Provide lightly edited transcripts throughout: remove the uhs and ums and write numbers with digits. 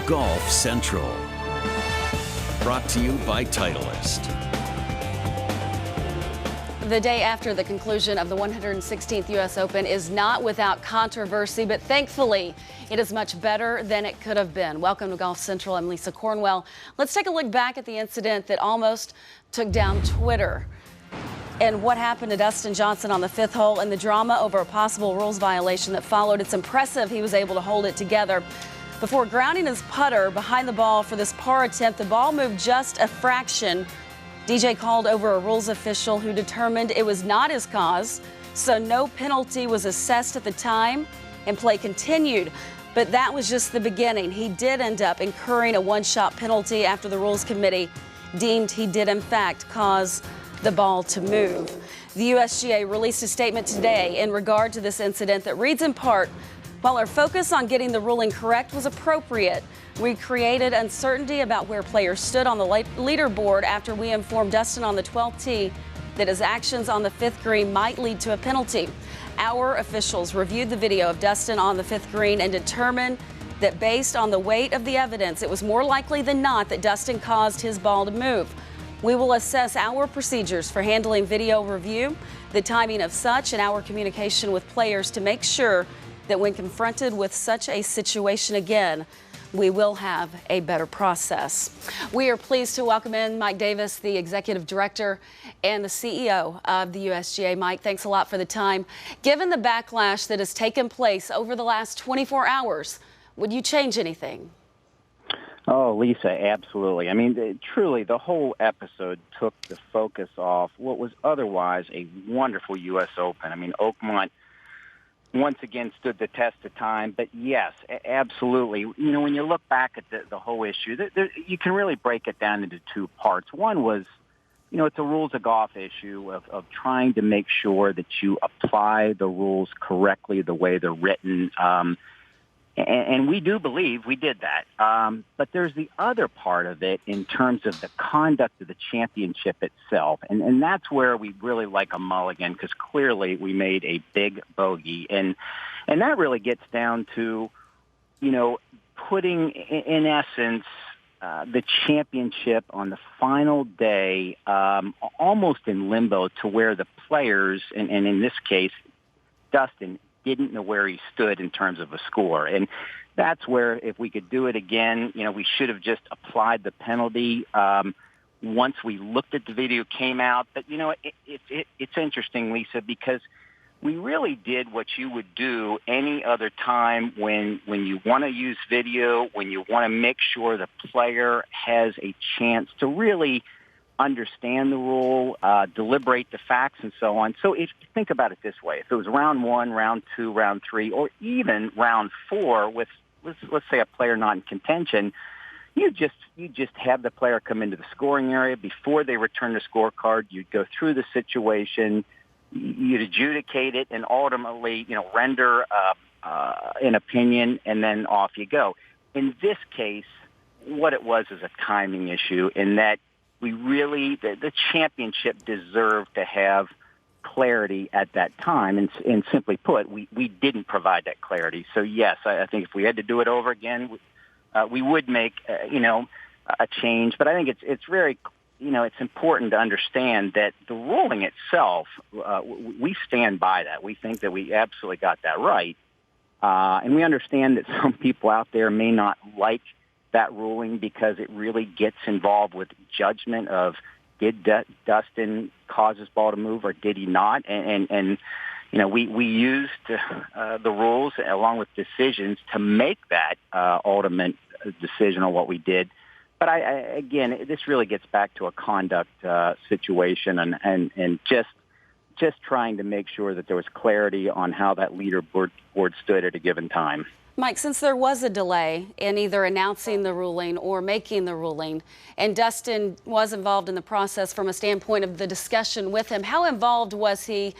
Golf Central. Brought to you by Titleist. The day after the conclusion of the 116th U.S. Open is not without controversy, but thankfully it is much better than it could have been. Welcome to Golf Central. I'm Lisa Cornwell. Let's take a look back at the incident that almost took down Twitter and what happened to Dustin Johnson on the fifth hole and the drama over a possible rules violation that followed. It's impressive he was able to hold it together. Before grounding his putter behind the ball for this par attempt, the ball moved just a fraction. DJ called over a rules official who determined it was not his cause, so no penalty was assessed at the time and play continued. But that was just the beginning. He did end up incurring a one-shot penalty after the rules committee deemed he did in fact cause the ball to move. The USGA released a statement today in regard to this incident that reads in part, while our focus on getting the ruling correct was appropriate, we created uncertainty about where players stood on the leaderboard after we informed Dustin on the 12th tee that his actions on the fifth green might lead to a penalty. Our officials reviewed the video of Dustin on the fifth green and determined that based on the weight of the evidence, it was more likely than not that Dustin caused his ball to move. We will assess our procedures for handling video review, the timing of such, and our communication with players to make sure that when confronted with such a situation again, we will have a better process. We are pleased to welcome in Mike Davis, the Executive Director and the CEO of the USGA. Mike, thanks a lot for the time. Given the backlash that has taken place over the last 24 hours, would you change anything? Oh, Lisa, absolutely. I mean, truly, the whole episode took the focus off what was otherwise a wonderful U.S. Open. I mean, Oakmont once again stood the test of time. But yes, absolutely. You know, when you look back at the whole issue, you can really break it down into two parts. One was, you know, it's a rules of golf issue of trying to make sure that you apply the rules correctly the way they're written. And we do believe we did that. But there's the other part of it in terms of the conduct of the championship itself. And that's where we really like a mulligan, because clearly we made a big bogey. And that really gets down to, you know, putting, in essence, the championship on the final day almost in limbo to where the players, and in this case, Dustin, didn't know where he stood in terms of a score. And that's where, if we could do it again, you know, we should have just applied the penalty once we looked at the video came out. But, you know, it's interesting, Lisa, because we really did what you would do any other time when you want to use video, when you want to make sure the player has a chance to really understand the rule, deliberate the facts, and so on. So if you think about it this way, if it was round one, round two, round three, or even round four with, let's say, a player not in contention, you just have the player come into the scoring area before they return the scorecard. You'd go through the situation, you'd adjudicate it, and ultimately, you know, render an opinion, and then off you go. In this case, what it was is a timing issue, in that we really, the championship deserved to have clarity at that time. And simply put, we didn't provide that clarity. So, yes, I think if we had to do it over again, we would make, you know, a change. But I think it's very, you know, it's important to understand that the ruling itself, we stand by that. We think that we absolutely got that right. And we understand that some people out there may not like that ruling because it really gets involved with judgment of, did Dustin cause his ball to move or did he not? And you know, we used the rules along with decisions to make that ultimate decision on what we did. But again, this really gets back to a conduct situation and just trying to make sure that there was clarity on how that leaderboard stood at a given time. Mike, since there was a delay in either announcing the ruling or making the ruling, and Dustin was involved in the process from a standpoint of the discussion with him, how involved was he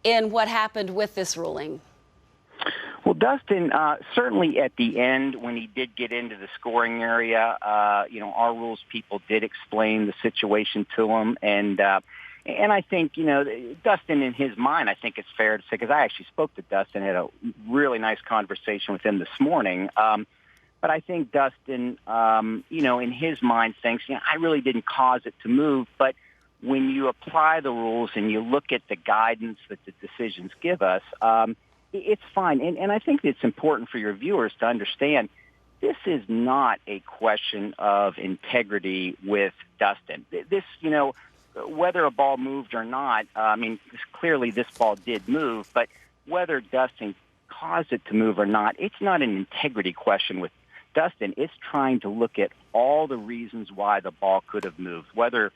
in what happened with this ruling? Well, Dustin, certainly at the end when he did get into the scoring area, you know, our rules people did explain the situation to him. And I think, you know, Dustin, in his mind, I think it's fair to say, because I actually spoke to Dustin, had a really nice conversation with him this morning. But But I think Dustin, in his mind thinks, I really didn't cause it to move. But when you apply the rules and you look at the guidance that the decisions give us, it's fine. And I think it's important for your viewers to understand this is not a question of integrity with Dustin. This, whether a ball moved or not, clearly this ball did move, but whether Dustin caused it to move or not, it's not an integrity question with Dustin. It's trying to look at all the reasons why the ball could have moved, whether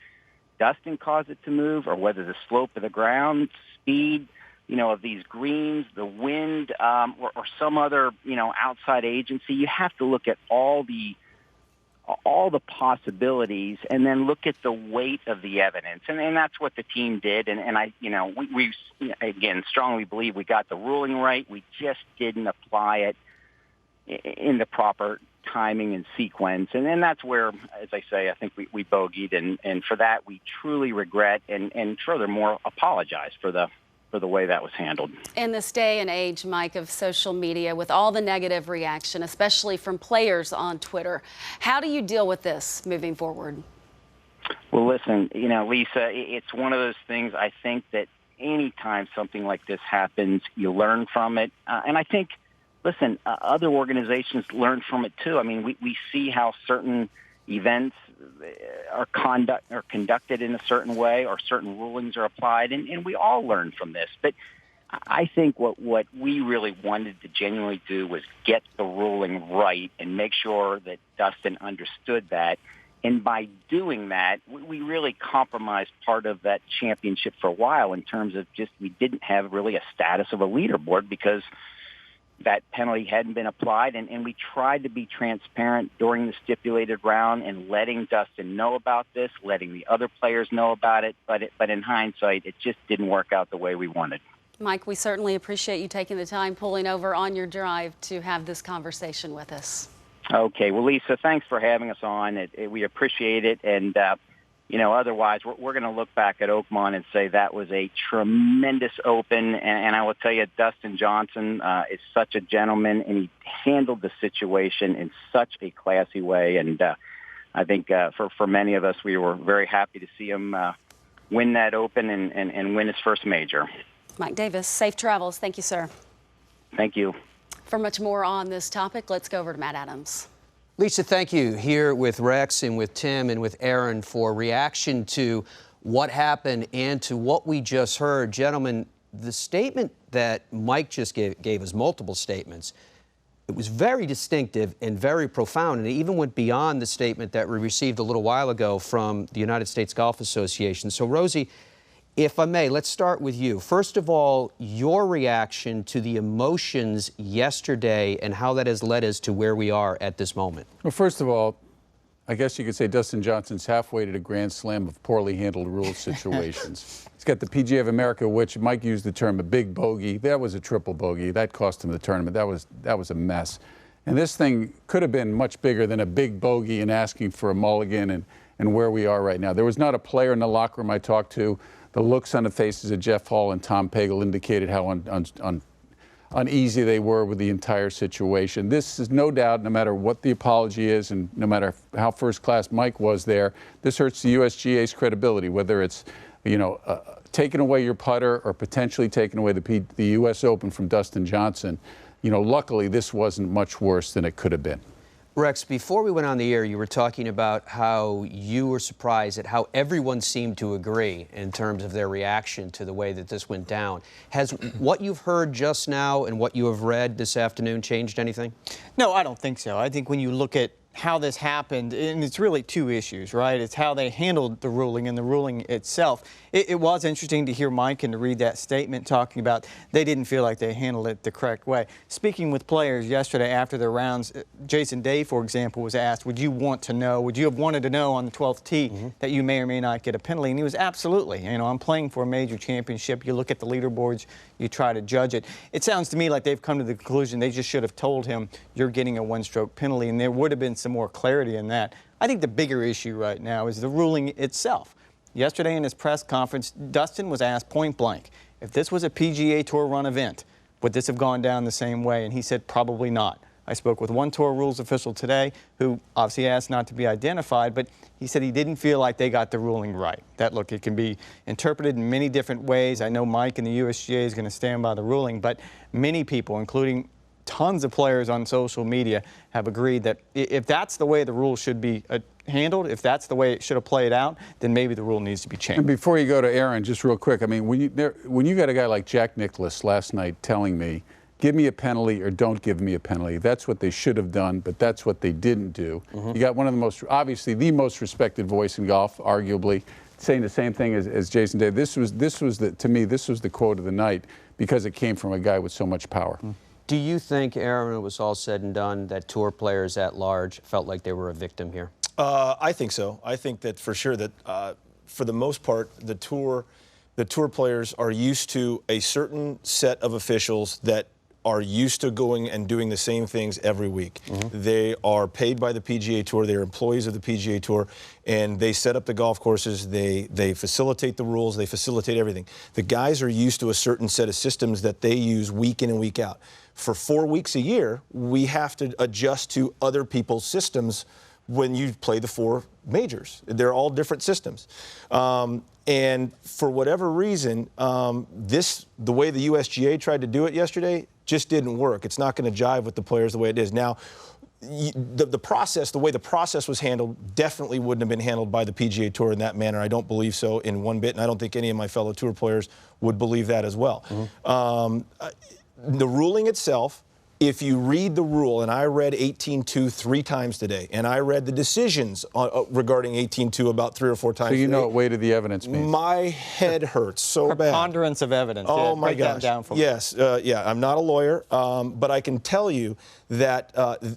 Dustin caused it to move or whether the slope of the ground, speed, of these greens, the wind, or some other, outside agency. You have to look at all the possibilities and then look at the weight of the evidence. And that's what the team did. And we again, strongly believe we got the ruling right. We just didn't apply it in the proper timing and sequence. And then that's where, as I say, I think we bogeyed. And for that, we truly regret and furthermore apologize for the way that was handled. In this day and age, Mike, of social media, with all the negative reaction, especially from players on Twitter, how do you deal with this moving forward? Well, listen, Lisa, it's one of those things. I think that anytime something like this happens, you learn from it. And I think, listen, other organizations learn from it too. I mean, we see how certain events are conducted in a certain way, or certain rulings are applied, and we all learn from this. But I think what we really wanted to genuinely do was get the ruling right and make sure that Dustin understood that. And by doing that, we really compromised part of that championship for a while in terms of just we didn't have really a status of a leaderboard because that penalty hadn't been applied, and we tried to be transparent during the stipulated round and letting Dustin know about this, letting the other players know about it, but in hindsight, it just didn't work out the way we wanted. Mike, we certainly appreciate you taking the time, pulling over on your drive to have this conversation with us. Okay. Well, Lisa, thanks for having us on. We appreciate it, and otherwise, we're going to look back at Oakmont and say that was a tremendous open. And I will tell you, Dustin Johnson is such a gentleman, and he handled the situation in such a classy way. And I think for many of us, we were very happy to see him win that open and win his first major. Mike Davis, safe travels. Thank you, sir. Thank you. For much more on this topic, let's go over to Matt Adams. Lisa, thank you here with Rex and with Tim and with Aaron for reaction to what happened and to what we just heard. Gentlemen, the statement that Mike just gave us, multiple statements, it was very distinctive and very profound, and it even went beyond the statement that we received a little while ago from the United States Golf Association. So, Rosie, if I may, let's start with you. First of all, your reaction to the emotions yesterday and how that has led us to where we are at this moment. Well, first of all, I guess you could say Dustin Johnson's halfway to the Grand Slam of poorly handled rules situations. He's got the PGA of America, which Mike used the term a big bogey. That was a triple bogey. That cost him the tournament. That was a mess. And this thing could have been much bigger than a big bogey and asking for a mulligan and where we are right now. There was not a player in the locker room I talked to. The looks on the faces of Jeff Hall and Tom Pagel indicated how uneasy they were with the entire situation. This is no doubt, no matter what the apology is and no matter how first class Mike was there, this hurts the USGA's credibility, whether it's, taking away your putter or potentially taking away the U.S. Open from Dustin Johnson. Luckily, this wasn't much worse than it could have been. Rex, before we went on the air, you were talking about how you were surprised at how everyone seemed to agree in terms of their reaction to the way that this went down. Has what you've heard just now and what you have read this afternoon changed anything? No, I don't think so. I think when you look at how this happened, and it's really two issues, right? It's how they handled the ruling and the ruling itself. It was interesting to hear Mike and to read that statement talking about they didn't feel like they handled it the correct way. Speaking with players yesterday after their rounds, Jason Day, for example, was asked, would you have wanted to know on the 12th tee that you may or may not get a penalty? And he was absolutely. I'm playing for a major championship. You look at the leaderboards, you try to judge it. It sounds to me like they've come to the conclusion they just should have told him you're getting a one-stroke penalty, and there would have been some more clarity in that. I think the bigger issue right now is the ruling itself. Yesterday in his press conference, Dustin was asked point blank, if this was a PGA Tour run event, would this have gone down the same way? And he said probably not. I spoke with one tour rules official today who obviously asked not to be identified, but he said he didn't feel like they got the ruling right. That, look, it can be interpreted in many different ways. I know Mike and the USGA is going to stand by the ruling, but many people, including tons of players on social media, have agreed that if that's the way the rule should be handled, if that's the way it should have played out, then maybe the rule needs to be changed. And before you go to Aaron, just real quick, I mean, when you got a guy like Jack Nicklaus last night telling me, give me a penalty or don't give me a penalty, that's what they should have done, but that's what they didn't do. You got one of the most, obviously the most respected voice in golf, arguably, saying the same thing as Jason did. To me, this was the quote of the night because it came from a guy with so much power. Do you think, Aaron, when it was all said and done, that tour players at large felt like they were a victim here? I think so. I think that for sure that for the most part, the tour players are used to a certain set of officials that are used to going and doing the same things every week. They are paid by the PGA Tour. They are employees of the PGA Tour, and they set up the golf courses. They facilitate the rules. They facilitate everything. The guys are used to a certain set of systems that they use week in and week out. For 4 weeks a year, we have to adjust to other people's systems when you play the 4 majors. They're all different systems. And for whatever reason, the way the USGA tried to do it yesterday just didn't work. It's not going to jive with the players the way it is. Now, the way the process was handled definitely wouldn't have been handled by the PGA Tour in that manner. I don't believe so in one bit, and I don't think any of my fellow tour players would believe that as well. The ruling itself, if you read the rule, and I read 18.2 3 times today, and I read the decisions regarding 18.2 about 3 or 4 times So you today, know what weight of the evidence means. My head hurts so bad. Preponderance of evidence. Oh, my break that gosh. down for me. Yes, yeah, I'm not a lawyer, but I can tell you that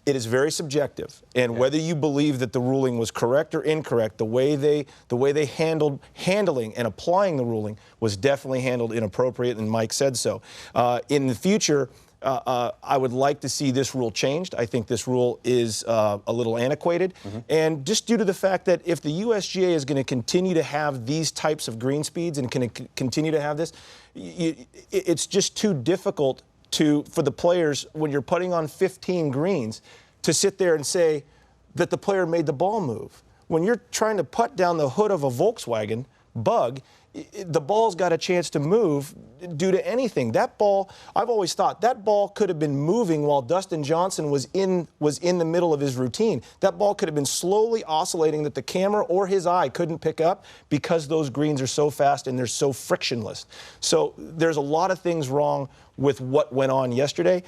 it is very subjective. And whether you believe that the ruling was correct or incorrect, the way they handling and applying the ruling was definitely handled inappropriate, and Mike said so. In the future, I would like to see this rule changed. I think this rule is a little antiquated. And just due to the fact that if the USGA is going to continue to have these types of green speeds and can continue to have this, it's just too difficult for the players, when you're putting on 15 greens, to sit there and say that the player made the ball move. When you're trying to putt down the hood of a Volkswagen Bug, the ball's got a chance to move due to anything. That ball, I've always thought, that ball could have been moving while Dustin Johnson was in the middle of his routine. That ball could have been slowly oscillating that the camera or his eye couldn't pick up because those greens are so fast and they're so frictionless. So there's a lot of things wrong with what went on yesterday.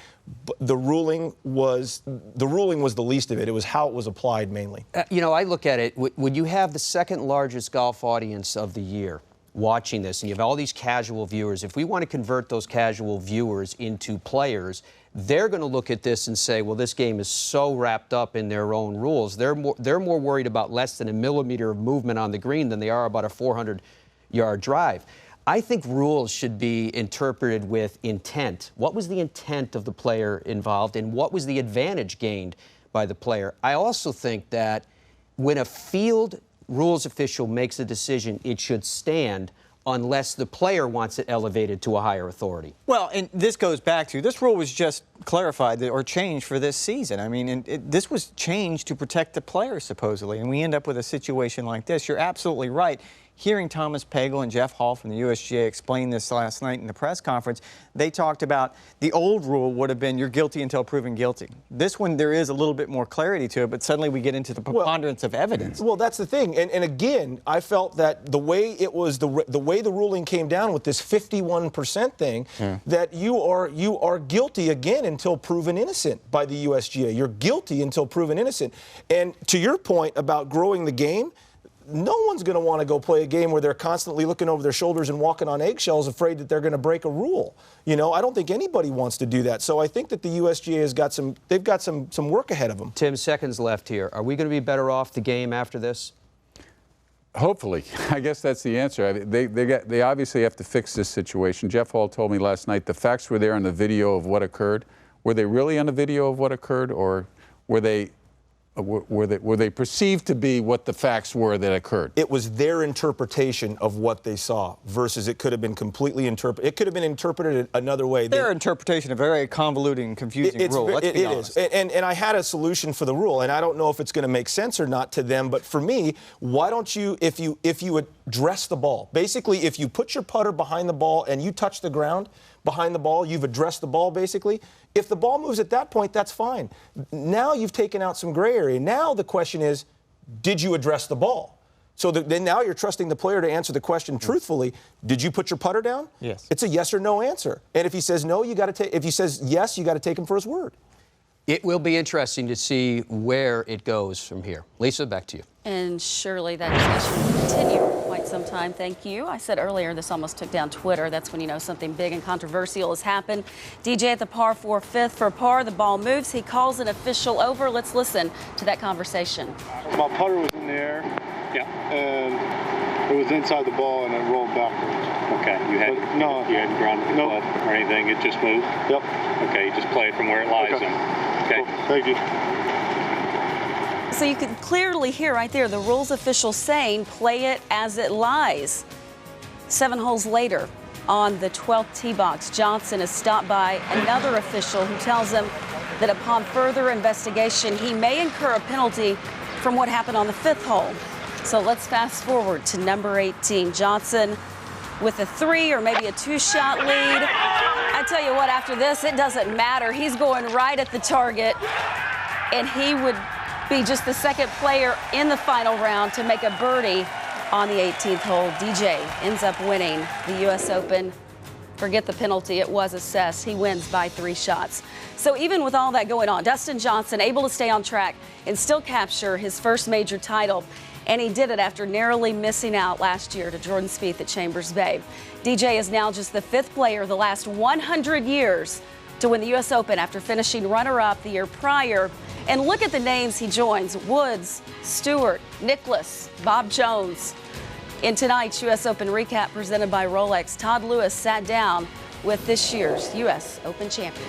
The ruling was the least of it. It was how it was applied mainly. You know, I look at it, when you have the second largest golf audience of the year watching this, and you have all these casual viewers, if we want to convert those casual viewers into players, they're going to look at this and say, well, this game is so wrapped up in their own rules. They're more worried about less than a millimeter of movement on the green than they are about a 400-yard drive. I think rules should be interpreted with intent. What was the intent of the player involved, and what was the advantage gained by the player? I also think that when a field rules official makes a decision, it should stand unless the player wants it elevated to a higher authority. Well, and this goes back to, this rule was just clarified or changed for this season. I mean, this was changed to protect the players, supposedly, and we end up with a situation like this. You're absolutely right. Hearing Thomas Pagel and Jeff Hall from the USGA explain this last night in the press conference, they talked about the old rule would have been you're guilty until proven guilty. This one, there is a little bit more clarity to it, but suddenly we get into the preponderance of evidence. Well, that's the thing. And again, I felt that the way it was, the way the ruling came down with this 51% thing, that you are guilty again until proven innocent by the USGA. You're guilty until proven innocent. And to your point about growing the game, no one's going to want to go play a game where they're constantly looking over their shoulders and walking on eggshells, afraid that they're going to break a rule. You know, I don't think anybody wants to do that. So I think that the USGA has got some work ahead of them. Tim, seconds left here. Are we going to be better off the game after this? Hopefully. I guess that's the answer. I mean, they obviously have to fix this situation. Jeff Hall told me last night the facts were there on the video of what occurred. Were they really on the video of what occurred, or were they were they perceived to be what the facts were that occurred? It was their interpretation of what they saw versus it could have been completely interpreted. It could have been interpreted another way. Their interpretation, a very convoluted and confusing rule. Let's be honest. And I had a solution for the rule, and I don't know if it's going to make sense or not to them, but for me, why don't you, if you address the ball, basically if you put your putter behind the ball and you touch the ground behind the ball, you've addressed the ball basically. If the ball moves at that point, that's fine. Now you've taken out some gray area. Now the question is, did you address the ball? So then now you're trusting the player to answer the question truthfully. Did you put your putter down? Yes. It's a yes or no answer. And if he says no, you got to take. If he says yes, you got to take him for his word. It will be interesting to see where it goes from here. Lisa, back to you. And surely that discussion will continue for quite some time. Thank you. I said earlier this almost took down Twitter. That's when you know something big and controversial has happened. DJ at the par 4 fifth for par. The ball moves. He calls an official over. Let's listen to that conversation. My putter was in the air. Yeah. And it was inside the ball and it rolled backwards. Okay. You hadn't grounded the club or anything. It just moved. Yep. Okay. You just play it from where it lies. Okay. Okay. Cool. Thank you. So you can clearly hear right there the rules official saying play it as it lies. 7 holes later on the 12th tee box, Johnson is stopped by another official who tells him that upon further investigation, he may incur a penalty from what happened on the 5th hole. So let's fast forward to number 18. Johnson with a 3 or maybe a 2-shot lead. I tell you what, after this, it doesn't matter. He's going right at the target, and he would be just the second player in the final round to make a birdie on the 18th hole. DJ ends up winning the U.S. Open. Forget the penalty, it was assessed. He wins by 3 shots. So even with all that going on, Dustin Johnson able to stay on track and still capture his first major title. And he did it after narrowly missing out last year to Jordan Spieth at Chambers Bay. DJ is now just the 5th player the last 100 years to win the U.S. Open after finishing runner-up the year prior. And look at the names he joins: Woods, Stewart, Nicklaus, Bob Jones. In tonight's U.S. Open recap presented by Rolex, Todd Lewis sat down with this year's U.S. Open champion.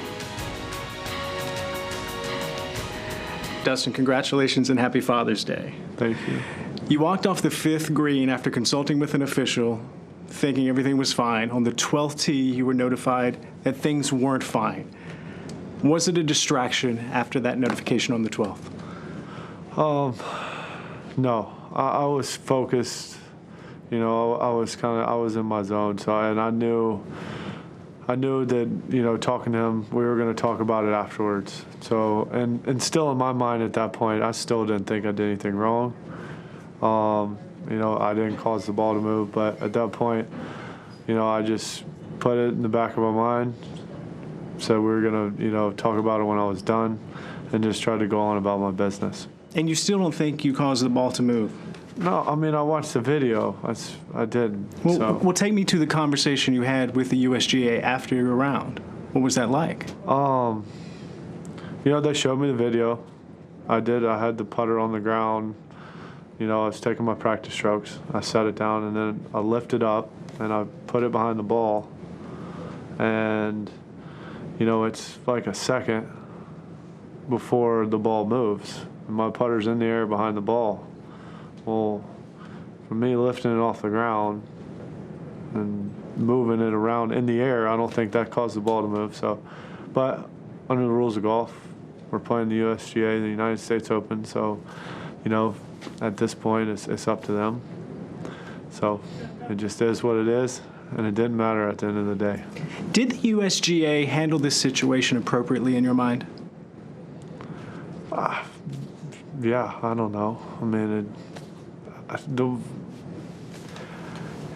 Dustin, congratulations and happy Father's Day. Thank you. You walked off the 5th green after consulting with an official, thinking everything was fine. On the 12th tee, you were notified that things weren't fine. Was it a distraction after that notification on the 12th? No, I was focused. You know, I was in my zone. So, and I knew that, you know, talking to him, we were going to talk about it afterwards. So, and still in my mind at that point, I still didn't think I did anything wrong. You know, I didn't cause the ball to move, but at that point, you know, I just put it in the back of my mind. Said we were going to, you know, talk about it when I was done and just try to go on about my business. And you still don't think you caused the ball to move? No, I mean, I watched the video. I didn't. Well, take me to the conversation you had with the USGA after your round. What was that like? You know, they showed me the video. I had the putter on the ground. You know, I was taking my practice strokes. I set it down, and then I lifted up, and I put it behind the ball. And, you know, it's like a second before the ball moves. And my putter's in the air behind the ball. Well, for me lifting it off the ground and moving it around in the air, I don't think that caused the ball to move. So, but under the rules of golf, we're playing the USGA, the United States Open. So, you know, at this point, it's up to them. So it just is what it is, and it didn't matter at the end of the day. Did the USGA handle this situation appropriately in your mind? Yeah, I don't know. I mean,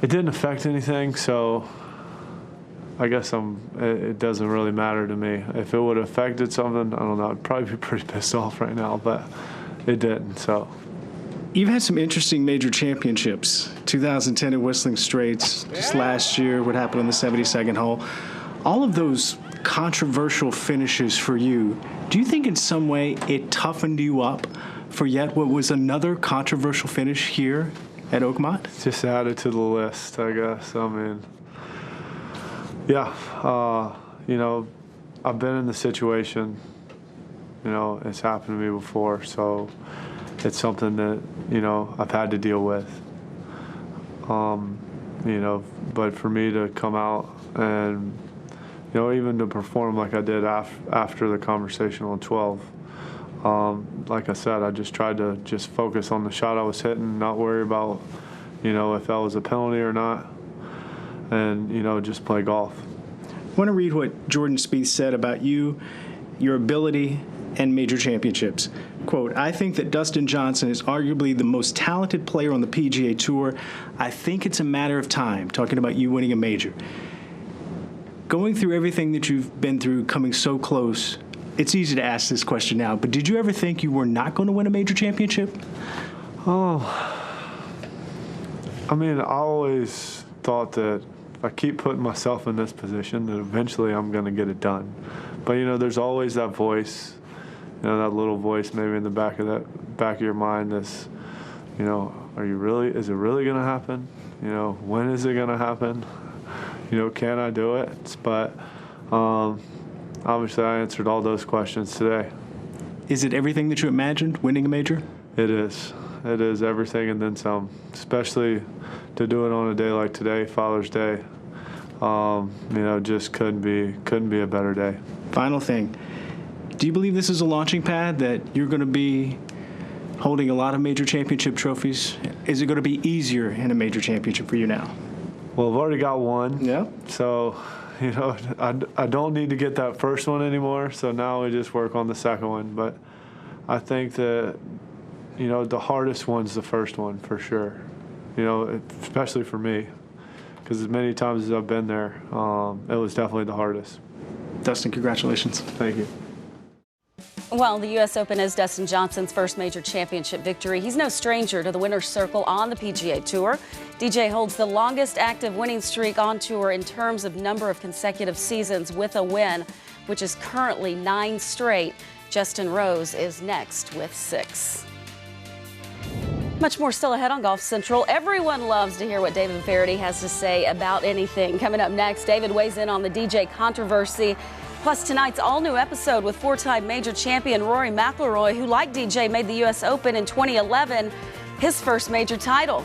it didn't affect anything, so I guess it doesn't really matter to me. If it would have affected something, I don't know, I'd probably be pretty pissed off right now, but it didn't, so. You've had some interesting major championships. 2010 at Whistling Straits, just last year, what happened on the 72nd hole. All of those controversial finishes for you, do you think in some way it toughened you up for yet what was another controversial finish here at Oakmont? Just added to the list, I guess. I mean, yeah, you know, I've been in the situation You know, it's happened to me before, so it's something that, you know, I've had to deal with. You know, but for me to come out and, you know, even to perform like I did after the conversation on 12, like I said, I just tried to just focus on the shot I was hitting, not worry about, you know, if that was a penalty or not, and, you know, just play golf. I want to read what Jordan Spieth said about you, your ability, and major championships. Quote, I think that Dustin Johnson is arguably the most talented player on the PGA Tour. I think it's a matter of time, talking about you winning a major. Going through everything that you've been through, coming so close, it's easy to ask this question now, but did you ever think you were not going to win a major championship? Oh, I mean, I always thought that if I keep putting myself in this position, that eventually I'm going to get it done. But, you know, there's always that voice, you know, that little voice maybe in the back of your mind that's, you know, is it really going to happen? You know, when is it going to happen? You know, can I do it? But obviously I answered all those questions today. Is it everything that you imagined, winning a major? It is. It is everything and then some, especially to do it on a day like today, Father's Day. You know, just couldn't be a better day. Final thing. Do you believe this is a launching pad, that you're going to be holding a lot of major championship trophies? Is it going to be easier in a major championship for you now? Well, I've already got one. Yeah. So, you know, I don't need to get that first one anymore. So now we just work on the second one. But I think that, you know, the hardest one's the first one for sure. You know, especially for me, because as many times as I've been there, it was definitely the hardest. Dustin, congratulations. Thank you. Well, the U.S. Open is Dustin Johnson's first major championship victory. He's no stranger to the winner's circle on the PGA Tour. DJ holds the longest active winning streak on tour in terms of number of consecutive seasons with a win, which is currently 9 straight. Justin Rose is next with 6. Much more still ahead on Golf Central. Everyone loves to hear what David Faraday has to say about anything. Coming up next, David weighs in on the DJ controversy. Plus, tonight's all-new episode with 4-time major champion Rory McIlroy, who, like DJ, made the U.S. Open in 2011 his first major title.